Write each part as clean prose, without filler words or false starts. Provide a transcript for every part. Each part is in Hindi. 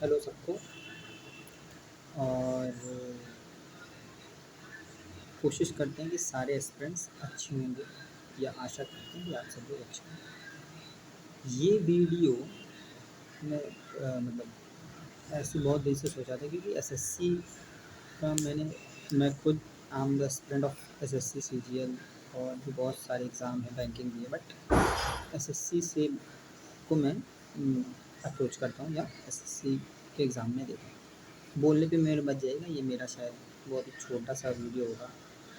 हेलो सबको। और कोशिश करते हैं कि सारे एस्पिरेंट्स अच्छे होंगे, या आशा करते हैं कि आप सब लोग अच्छे होंगे। ये वीडियो मैं ऐसे बहुत देर से सोचा था, क्योंकि एसएससी का मैं खुद I am the aspirant of SSC CGL, और भी बहुत सारे एग्ज़ाम हैं, बैंकिंग भी है, बट एसएससी से को मैं अप्रोच करता हूँ, या एसएससी के एग्ज़ाम में देता हूँ। बोलने पे मेरे बच जाएगा, ये मेरा शायद बहुत ही छोटा सा वीडियो होगा,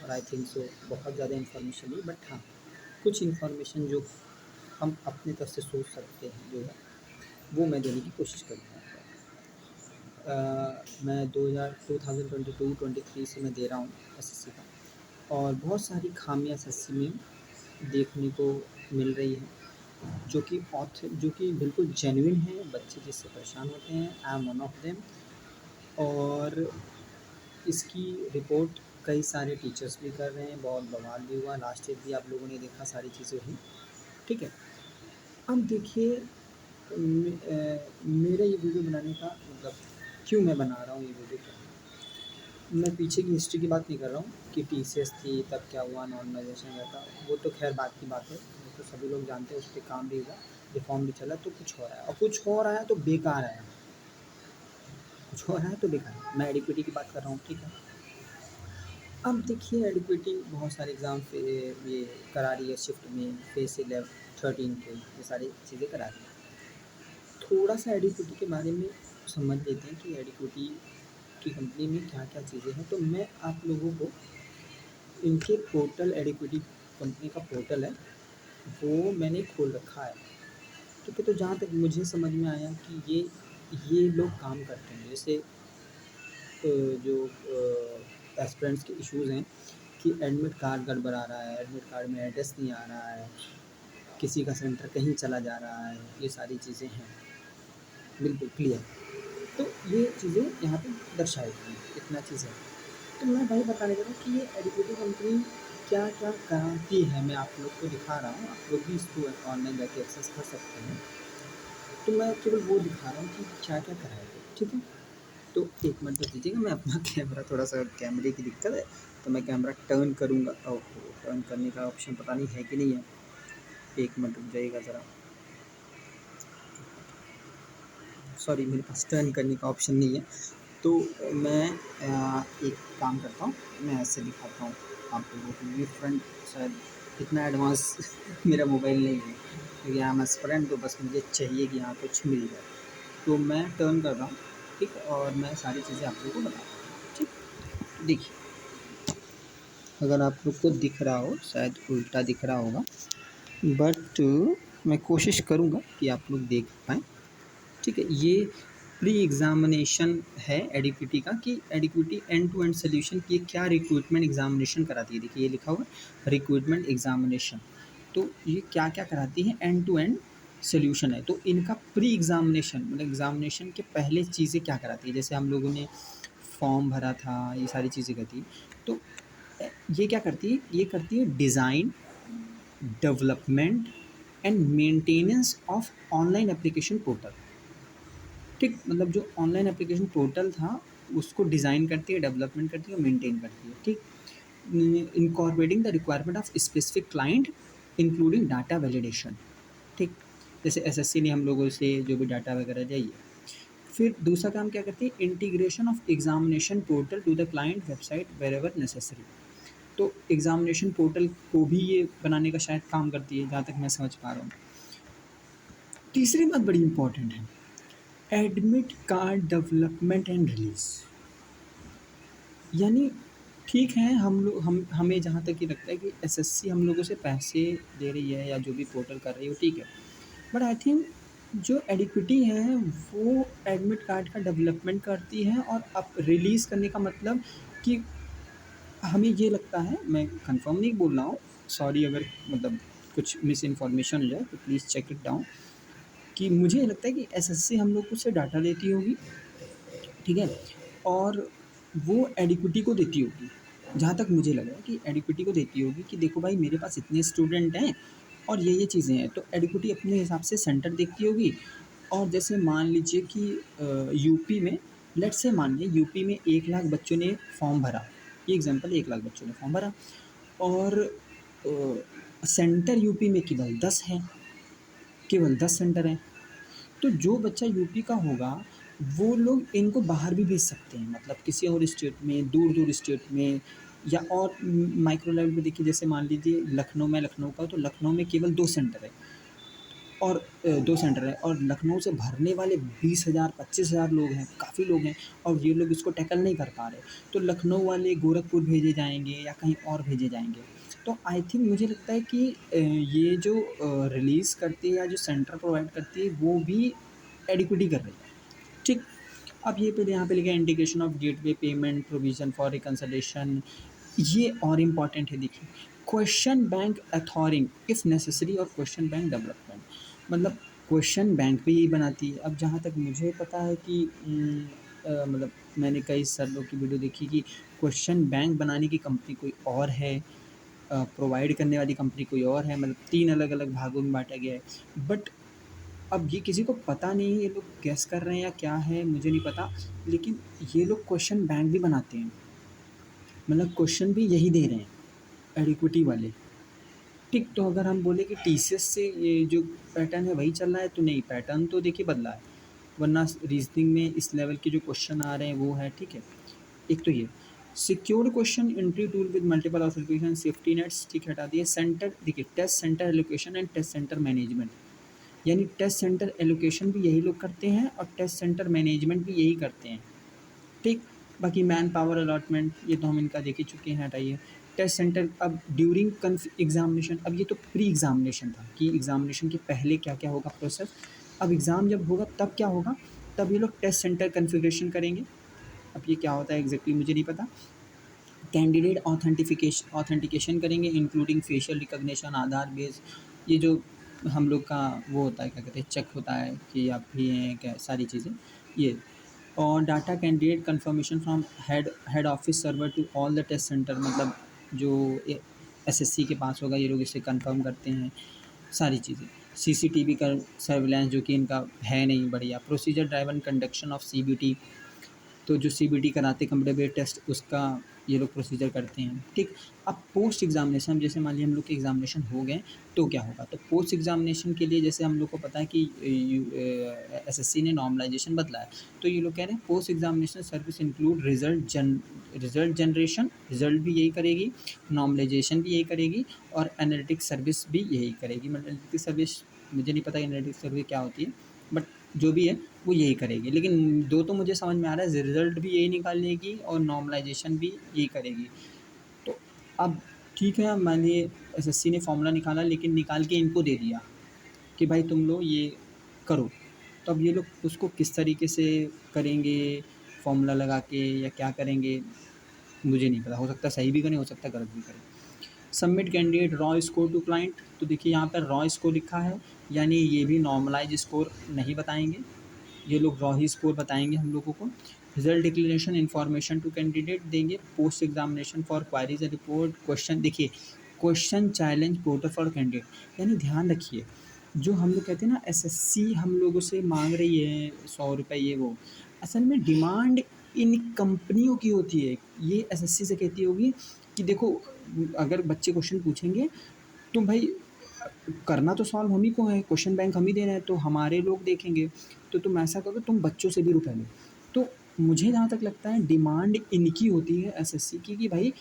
और आई थिंक सो बहुत ज़्यादा इन्फॉर्मेशन नहीं, बट हाँ, कुछ इन्फॉर्मेशन जो हम अपनी तरफ से सोच सकते हैं जो है, वो मैं देने की कोशिश करूँगा। मैं 2022-23 से मैं दे रहा हूँ एसएससी का, और बहुत सारी खामियां एसएससी में देखने को मिल रही हैं, जो कि बिल्कुल जेन्युइन है। बच्चे जिससे परेशान होते हैं, I am one of them. और इसकी रिपोर्ट कई सारे टीचर्स भी कर रहे हैं, बहुत बवाल भी हुआ, लास्ट ईयर भी आप लोगों ने देखा, सारी चीज़ें हुई। ठीक है, अब देखिए, मेरा ये वीडियो बनाने का मतलब क्यों मैं बना रहा हूँ ये वीडियो, क्या मैं पीछे की हिस्ट्री की बात नहीं कर रहा हूँ कि टीसीएस थी तब क्या हुआ, नॉर्मलाइजेशन हुआ था, वो तो खैर बात की बात है, वो तो सभी लोग जानते हैं, उस पर काम भी हुआ, रिफॉर्म भी चला, तो कुछ हो रहा है, और कुछ हो रहा है तो बेकार है, कुछ हो रहा है तो बेकार है। मैं एडिक्विटी की बात कर रहा हूँ, ठीक है। अब देखिए, एडिक्विटी बहुत सारे एग्ज़ाम पे ये करा रही है, शिफ्ट में फेस 11 13 के, ये सारी चीज़ें करा रही है। थोड़ा सा एडिक्विटी के बारे में समझ लेते हैं कि एडिक्विटी की कंपनी में क्या क्या चीज़ें हैं। तो मैं आप लोगों को इनके पोर्टल, एडिक्विटी कंपनी का पोर्टल है, वो मैंने खोल रखा है, ठीक है। तो जहाँ तक मुझे समझ में आया कि ये लोग काम करते हैं, जैसे जो एस्पिरेंट्स के इश्यूज़ हैं कि एडमिट कार्ड गड़बड़ा रहा है, एडमिट कार्ड में एड्रेस नहीं आ रहा है, किसी का सेंटर कहीं चला जा रहा है, ये सारी चीज़ें हैं, बिल्कुल क्लियर। तो ये चीज़ें यहाँ पे दर्शाई गई हैं, इतना चीज़ है। तो मैं वही बताने जा रहा हूँ कि ये एडिक्विटी कंपनी क्या-क्या कराती है, मैं आप लोग को दिखा रहा हूँ, आप लोग भी इसको ऑनलाइन जाके एक्सेस कर सकते हैं। तो मैं केवल वो दिखा रहा हूँ कि क्या-क्या कराएगी, ठीक है। तो एक मिनट बस दीजिएगा, मैं अपना कैमरा, थोड़ा-सा कैमरे की दिक्कत है, तो मैं कैमरा टर्न करूँगा। ओहो! टर्न करने का ऑप्शन पता नहीं है कि नहीं है, एक मिनट रुक जाइएगा ज़रा। सॉरी, मेरे पास टर्न करने का ऑप्शन नहीं है। तो मैं एक काम करता हूँ, मैं ऐसे दिखाता हूँ आप लोगों को। ये फ्रंट शायद इतना एडवांस मेरा मोबाइल नहीं है, क्योंकि आई एम एस्पिरेंट, तो बस मुझे चाहिए कि यहाँ कुछ मिल जाए। तो मैं टर्न कर रहा हूँ, ठीक है, और मैं सारी चीज़ें आप लोगों को बता रहा हूँ, ठीक। देखिए, अगर आप लोग को दिख रहा हो, शायद उल्टा दिख रहा होगा, बट मैं कोशिश करूँगा कि आप लोग देख पाएँ, ठीक है। ये प्री एग्ज़ामिनेशन है एडिक्विटी का, कि एडिक्विटी एंड टू एंड सॉल्यूशन की क्या रिक्रूटमेंट एग्ज़ामिनेशन कराती है। देखिए, ये लिखा हुआ है रिक्रूटमेंट एग्ज़ामिनेशन। तो ये क्या-क्या कराती है, एंड टू एंड सॉल्यूशन है। तो इनका प्री एग्ज़ामिनेशन मतलब एग्ज़ामिनेशन के पहले चीज़ें क्या कराती है, जैसे हम लोगों ने फॉर्म भरा था, ये सारी चीज़ें करती है। तो ये क्या करती है, ये करती है design, development and maintenance of online application portal, ठीक। मतलब जो ऑनलाइन एप्लीकेशन पोर्टल था, उसको डिज़ाइन करती है, डेवलपमेंट करती है और मेंटेन करती है, ठीक। Incorporating the requirement of specific client including data validation, ठीक। जैसे एसएससी ने हम लोगों से जो भी डाटा वगैरह चाहिए। फिर दूसरा काम क्या करती है, integration of examination portal to the client website wherever necessary. तो एग्जामिनेशन पोर्टल को भी ये बनाने का शायद काम करती है, जहाँ तक मैं समझ पा रहा हूँ। तीसरी बात बड़ी इंपॉर्टेंट है, admit card development and release. यानी ठीक है, हम लोग हमें जहाँ तक ये लगता है कि एसएससी हम लोगों से पैसे ले रही है, या जो भी पोर्टल कर रही है वो ठीक है, बट आई थिंक जो एडिक्विटी है वो एडमिट कार्ड का डेवलपमेंट करती है, और अब रिलीज़ करने का मतलब कि हमें ये लगता है, मैं कंफर्म नहीं बोल रहा हूँ, सॉरी अगर मतलब कुछ मिस इन्फॉर्मेशन हो जाए तो प्लीज़ चेक इट डाउन, कि मुझे ये लगता है कि एसएससी हम लोग से डाटा लेती होगी, ठीक है, और वो एडिक्विटी को देती होगी। जहाँ तक मुझे लग रहा है कि एडिक्विटी को देती होगी कि देखो भाई, मेरे पास इतने स्टूडेंट हैं और ये चीज़ें हैं, तो एडिक्विटी अपने हिसाब से सेंटर देखती होगी, और जैसे मान लीजिए कि यूपी में, लेट्स से मान लें यूपी में 1 लाख बच्चों ने फॉर्म भरा, ये एग्ज़ाम्पल, 1 लाख बच्चों ने फॉर्म भरा और सेंटर यूपी में केवल 10 हैं, केवल 10 सेंटर हैं। तो जो बच्चा यूपी का होगा, वो लोग इनको बाहर भी भेज सकते हैं, मतलब किसी और स्टेट में, दूर-दूर स्टेट में, या और माइक्रो लेवल पे देखिए, जैसे मान लीजिए लखनऊ, मैं लखनऊ का हूँ, तो लखनऊ में केवल 2 सेंटर है और 2 सेंटर है और लखनऊ से भरने वाले 20,000 25,000 लोग हैं, काफ़ी लोग हैं और ये लोग इसको टैकल नहीं कर पा रहे। तो लखनऊ वाले गोरखपुर भेजे जाएँगे या कहीं और भेजे जाएँगे। तो आई थिंक मुझे लगता है कि ये जो रिलीज़ करती है या जो सेंटर प्रोवाइड करती है, वो भी एडिक्विटी कर रही है। ठीक। अब ये फिर यहाँ पे लिखा है integration of gateway payment provision for reconciliation, ये और इम्पॉर्टेंट है, देखिए, क्वेश्चन बैंक अथॉरिंग इफ़ नेसेसरी और क्वेश्चन बैंक डेवलपमेंट, मतलब क्वेश्चन बैंक भी यही बनाती है। अब जहाँ तक मुझे पता है कि मतलब मैंने कई सर की वीडियो देखी कि क्वेश्चन बैंक बनाने की कंपनी कोई और है, प्रोवाइड करने वाली कंपनी कोई और है, मतलब 3 अलग-अलग भागों में बाँटा गया है। बट अब ये किसी को पता नहीं है, ये लोग गेस कर रहे हैं या क्या है मुझे नहीं पता, लेकिन ये लोग क्वेश्चन बैंक भी बनाते हैं, मतलब क्वेश्चन भी यही दे रहे हैं एडिक्विटी वाले। ठीक, तो अगर हम बोले कि टीसीएस से ये जो पैटर्न है वही चल रहा है, तो नहीं, पैटर्न तो देखिए बदला है, वरना रीजनिंग में इस लेवल के जो क्वेश्चन आ रहे हैं वो है, ठीक है। एक तो ये secured question entry tool with multiple authentication safety nets, ठीक, हटा दिए। सेंटर देखिए, test centre allocation and test centre management, यानी टेस्ट सेंटर एलोकेशन भी यही लोग करते हैं और टेस्ट सेंटर मैनेजमेंट भी यही करते हैं, ठीक। बाकी मैन पावर अलॉटमेंट ये तो हम इनका देख ही चुके हैं, हटाइए। टेस्ट सेंटर, अब ड्यूरिंग एग्जामिनेशन, अब ये तो प्री एग्जामिनेशन था कि एग्जामिनेशन के पहले क्या क्या होगा प्रोसेस, अब एग्ज़ाम जब होगा तब क्या होगा, तब ये लोग टेस्ट सेंटर कन्फिग्रेशन करेंगे। अब ये क्या होता है एग्जैक्टली मुझे नहीं पता। कैंडिडेट ऑथेंटिकेशन करेंगे इंक्लूडिंग फेशियल रिकग्निशन, आधार बेस, ये जो हम लोग का वो होता है, क्या कहते हैं, चेक होता है कि आप भी हैं क्या, सारी चीज़ें ये। और data candidate confirmation from head office server to all the test centre, मतलब जो एसएससी के पास होगा, ये लोग इसे कंफर्म करते हैं, सारी चीज़ें। सीसीटीवी का सर्विलांस जो कि इनका है नहीं बढ़िया। Procedure driven conduction of CBT, तो जो सीबीटी कराते कंप्यूटर बेस्ड टेस्ट, उसका ये लोग प्रोसीजर करते हैं, ठीक। अब पोस्ट एग्जामिनेशन, जैसे मान लीजिए हम लोग के एग्जामिनेशन हो गए तो क्या होगा, तो पोस्ट एग्जामिनेशन के लिए जैसे हम लोग को पता है कि एसएससी ने नॉर्मलाइजेशन बदला है, तो ये लोग कह रहे हैं post examination service include result generation, result भी यही करेगी, नॉर्मलाइजेशन भी यही करेगी और एनालिटिक्स सर्विस भी यही करेगी। मतलब एनालिटिक्स सर्विस मुझे नहीं पता एनालिटिक्स सर्विस क्या होती है, बट जो भी है वो यही करेगी। लेकिन दो तो मुझे समझ में आ रहा है, रिज़ल्ट भी यही निकालेगी और नॉर्मलाइजेशन भी यही करेगी। तो अब ठीक है, मैंने एसएससी ने फॉर्मूला निकाला, लेकिन निकाल के इनको दे दिया कि भाई तुम लोग ये करो। तो अब ये लोग उसको किस तरीके से करेंगे, फॉर्मूला लगा के या क्या करेंगे मुझे नहीं पता। हो सकता है सही भी करें, हो सकता है गलत भी करें। Submit candidate raw score to client, तो देखिए यहाँ पर रॉ स्कोर लिखा है, यानी ये भी नॉर्मलाइज स्कोर नहीं बताएंगे, ये लोग रॉ ही स्कोर बताएंगे हम लोगों को। Result declaration information to candidate देंगे। Post examination for queries and report, question देखिए, question challenge portal for candidate, यानी ध्यान रखिए, जो हम लोग कहते हैं ना एसएससी हम लोगों से मांग रही है 100 रुपये ये वो, असल में डिमांड इन कंपनियों की होती है। ये एसएससी से कहती होगी कि देखो, अगर बच्चे क्वेश्चन पूछेंगे तो भाई करना तो सॉल्व हम ही को है, क्वेश्चन बैंक हम ही दे रहे हैं, तो हमारे लोग देखेंगे, तो तुम ऐसा करो, तुम बच्चों से भी रुपए लो। तो मुझे जहाँ तक लगता है डिमांड इनकी होती है एसएससी की कि भाई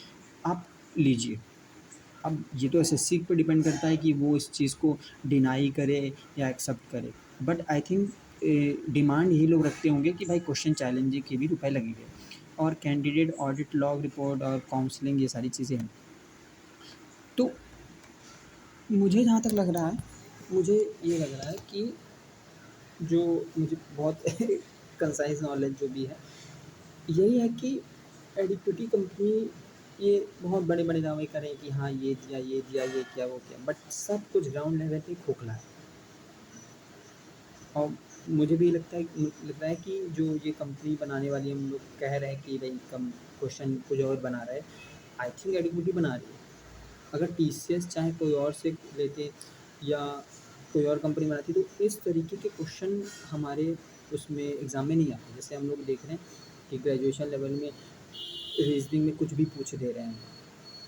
आप लीजिए। अब ये तो एसएससी पे डिपेंड करता है कि वो इस चीज़ को डिनाई करे या एक्सेप्ट करे, बट आई थिंक डिमांड यही लोग रखते होंगे कि भाई क्वेश्चन चैलेंजिंग के भी रुपए लगेंगे। और कैंडिडेट ऑडिट लॉग रिपोर्ट और काउंसलिंग, ये सारी चीज़ें हैं। तो मुझे जहाँ तक लग रहा है, मुझे ये लग रहा है कि जो मुझे बहुत कंसाइज़ नॉलेज जो भी है, यही है कि एडिक्विटी कंपनी ये बहुत बड़े-बड़े दावे करें कि हाँ, ये दिया, ये किया, वो किया, बट सब कुछ ग्राउंड लेवल पे खोखला है। और मुझे भी लगता है कि जो ये कंपनी बनाने वाली हम लोग कह रहे हैं कि भई कम क्वेश्चन कुछ और बना रहा है, आई थिंक एडिक्विटी बना रही है। अगर टीसीएस चाहे कोई और से लेते या कोई और कंपनी बनाती है। तो इस तरीके के क्वेश्चन हमारे उसमें एग्ज़ाम में नहीं आते। जैसे हम लोग देख रहे हैं कि ग्रेजुएशन लेवल में रीजनिंग में कुछ भी पूछ दे रहे हैं,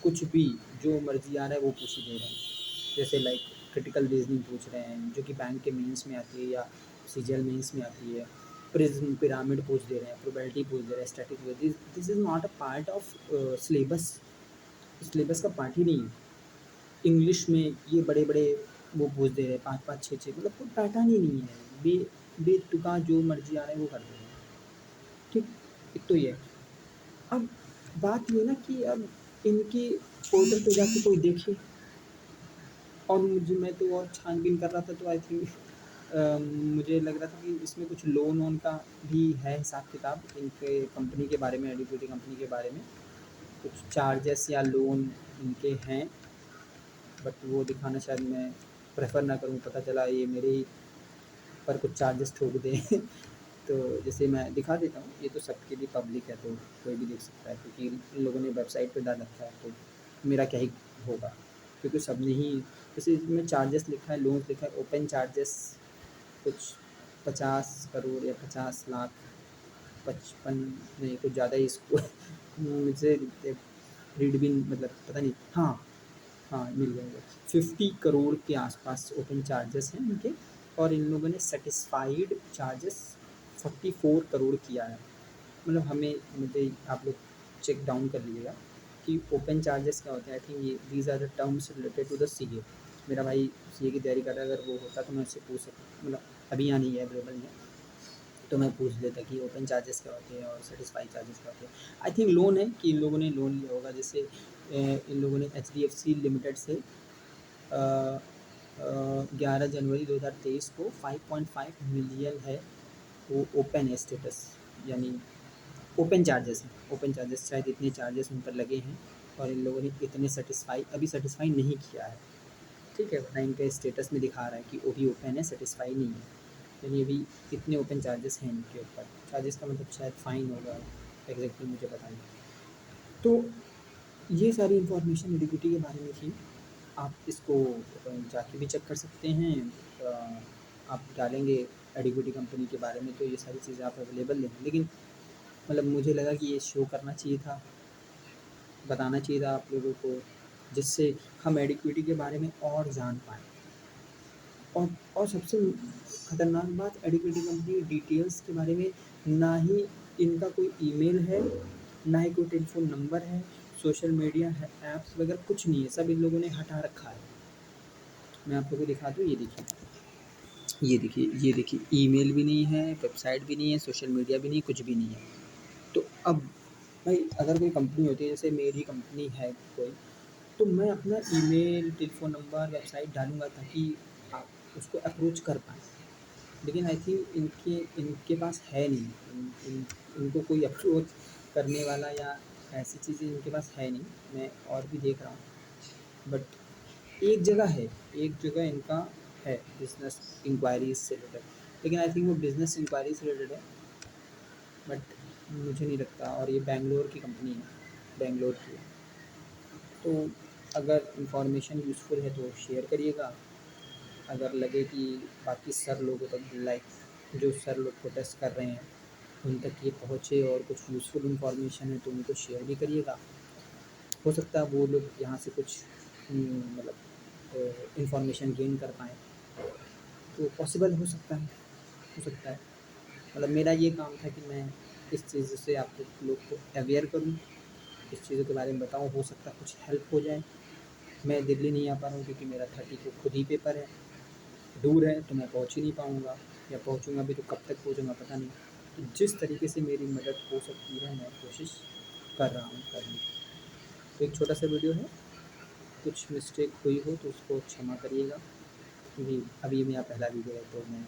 कुछ भी जो मर्ज़ी आ रहा है वो पूछ दे रहे हैं। जैसे लाइक क्रिटिकल रीजनिंग पूछ रहे हैं जो कि बैंक के मेंस में आती है या सीजीएल मेंस में आती है। प्रिज्म पिरामिड पूछ दे रहे हैं, प्रोबेबिलिटी पूछ दे रहे हैं, static this is not a part of syllabus. Syllabus का पार्ट ही नहीं है। इंग्लिश में ये बड़े-बड़े वो पूछ दे रहे हैं 5-5 6-6, मतलब कोई पैटर्न ही नहीं है। बेतुका जो मर्ज़ी आ रहा है वो कर दे रहे हैं। ठीक, एक तो ये है। अब बात ये ना कि अब इनके पोर्टल पे जाके कोई देखे, और मुझे मैं तो और छानबीन कर रहा था तो आई थिंक मुझे लग रहा था कि इसमें कुछ लोन वोन का भी है हिसाब किताब इनके कंपनी के बारे में, एडुकेटी कंपनी के बारे में कुछ चार्जेस या लोन इनके हैं, बट वो दिखाना शायद मैं प्रेफर ना करूँ। पता चला ये मेरे ही पर कुछ चार्जेस ठोक दें तो जैसे मैं दिखा देता हूँ, ये तो सबके लिए पब्लिक है तो कोई भी देख सकता है, क्योंकि इन लोगों ने वेबसाइट पे डाल रखा है तो मेरा क्या ही होगा, क्योंकि सबने ही जैसे इसमें चार्जेस लिखा है, लोन लिखा है, ओपन चार्जेस कुछ 50 करोड़ या 50 लाख, 55 नहीं कुछ ज़्यादा ही इसको मुझे रीड भी मतलब पता नहीं, हाँ हाँ मिल जाएगा। 50 करोड़ के आसपास ओपन चार्जेस हैं इनके, और इन लोगों ने सेटिस्फाइड चार्जेस 44 करोड़ किया है। मतलब हमें मुझे आप लोग चेक डाउन कर लीजिएगा कि ओपन चार्जेस क्या होते हैं। आई थिंक ये these are the terms related to the CA. मेरा भाई सीए की तैयारी कर रहा है, अगर वो होता तो मैं उससे पूछ सकता, मतलब अभी यहाँ नहीं है, अवेलेबल नहीं है, तो मैं पूछ लेता कि ओपन चार्जेस क्या होते हैं और सेटिस्फाइड चार्जेस क्या होते हैं। आई थिंक लोन है कि इन लोगों ने लोन लिया होगा, जैसे इन लोगों ने एचडीएफसी लिमिटेड से 11 जनवरी 2023 को 5.5 मिलियन है वो ओपन है स्टेटस, यानी ओपन चार्जेस हैं। ओपन चार्जेस शायद इतने चार्जेस उन पर लगे हैं और इन लोगों ने इतने सेटिस्फाई नहीं किया है। ठीक है, वरना इनके स्टेटस में दिखा रहा है कि वो भी ओपन है, सेटिस्फाई नहीं है, यानी अभी इतने ओपन चार्जेस हैं इनके ऊपर। चार्जेस का मतलब शायद फ़ाइन होगा, एग्जैक्टली मुझे पता नहीं। तो ये सारी इन्फॉर्मेशन एडिक्विटी के बारे में थी। आप इसको जाके भी चेक कर सकते हैं। आप डालेंगे एडिक्विटी कंपनी के बारे में तो ये सारी चीज़ें आप अवेलेबल हैं, लेकिन मतलब मुझे लगा कि ये शो करना चाहिए था, बताना चाहिए था आप लोगों को, जिससे हम एडिक्विटी के बारे में और जान पाएँ। और सबसे खतरनाक बात, एडिक्विटी कंपनी डिटेल्स के बारे में ना ही इनका कोई ईमेल है, ना ही कोई टेलीफोन नंबर है, सोशल मीडिया है, ऐप्स वगैरह कुछ नहीं है, सब इन लोगों ने हटा रखा है। मैं आप लोगों को दिखा दूँ, ये देखिए, ये देखिए, ये देखिए, ईमेल भी नहीं है, वेबसाइट भी नहीं है, सोशल मीडिया भी नहीं है, कुछ भी नहीं है। तो अब भाई अगर कोई कंपनी होती है, जैसे मेरी कंपनी है कोई, तो मैं अपना ईमेल, टेलीफ़ोन नंबर, वेबसाइट डालूँगा ताकि आप उसको अप्रोच कर पाएँ। लेकिन आई थिंक इनके इनके पास है नहीं, इनको कोई अप्रोच करने वाला या ऐसी चीज़ें इनके पास है नहीं। मैं और भी देख रहा हूँ, बट एक जगह है, एक जगह इनका है बिज़नेस इंक्वायरीज़ से रिलेटेड, लेकिन आई थिंक वो बिज़नेस इंक्वायरी से रिलेटेड है, बट मुझे नहीं लगता। और ये बैंगलोर की कंपनी है, बैंगलोर की है। तो अगर इन्फॉर्मेशन यूज़फुल है तो शेयर करिएगा। अगर लगे कि बाकी सर लोगों तक, लाइक जो सर लोग प्रोटेस्ट कर रहे हैं उन तक ये पहुँचे और कुछ यूज़फुल इन्फॉर्मेशन है तो उनको शेयर भी करिएगा। हो सकता है वो लोग यहाँ से कुछ मतलब इन्फॉर्मेशन गेन कर पाएँ, तो पॉसिबल हो सकता है, हो सकता है। मतलब मेरा ये काम था कि मैं इस चीज़ से आप लोग को अवेयर करूँ, इस चीज़ों के बारे में बताऊँ, हो सकता है कुछ हेल्प हो जाए। मैं दिल्ली नहीं आ पा रहा हूँ क्योंकि मेरा 30 को खुद ही पेपर है, दूर है तो मैं पहुँच ही नहीं पाऊँगा, या पहुँचूँगा भी तो कब तक पहुँचूँगा पता नहीं। तो जिस तरीके से मेरी मदद हो सकती है मैं कोशिश कर रहा हूँ करने की। तो एक छोटा सा वीडियो है, कुछ मिस्टेक हुई हो तो उसको क्षमा करिएगा, क्योंकि अभी मेरा पहला वीडियो है तो मैं,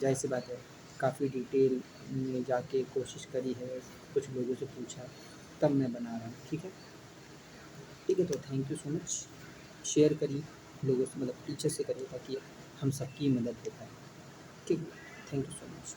ज़ाहिर सी बात है, काफ़ी डिटेल में जाके कोशिश करी है, कुछ लोगों से पूछा, तब मैं बना रहा हूँ। ठीक है, ठीक है, तो thank you so much. Share करिए लोगों से, मतलब टीचर से करिए ताकि हम सबकी मदद हो पाए। ठीक है, थैंक यू सो मच।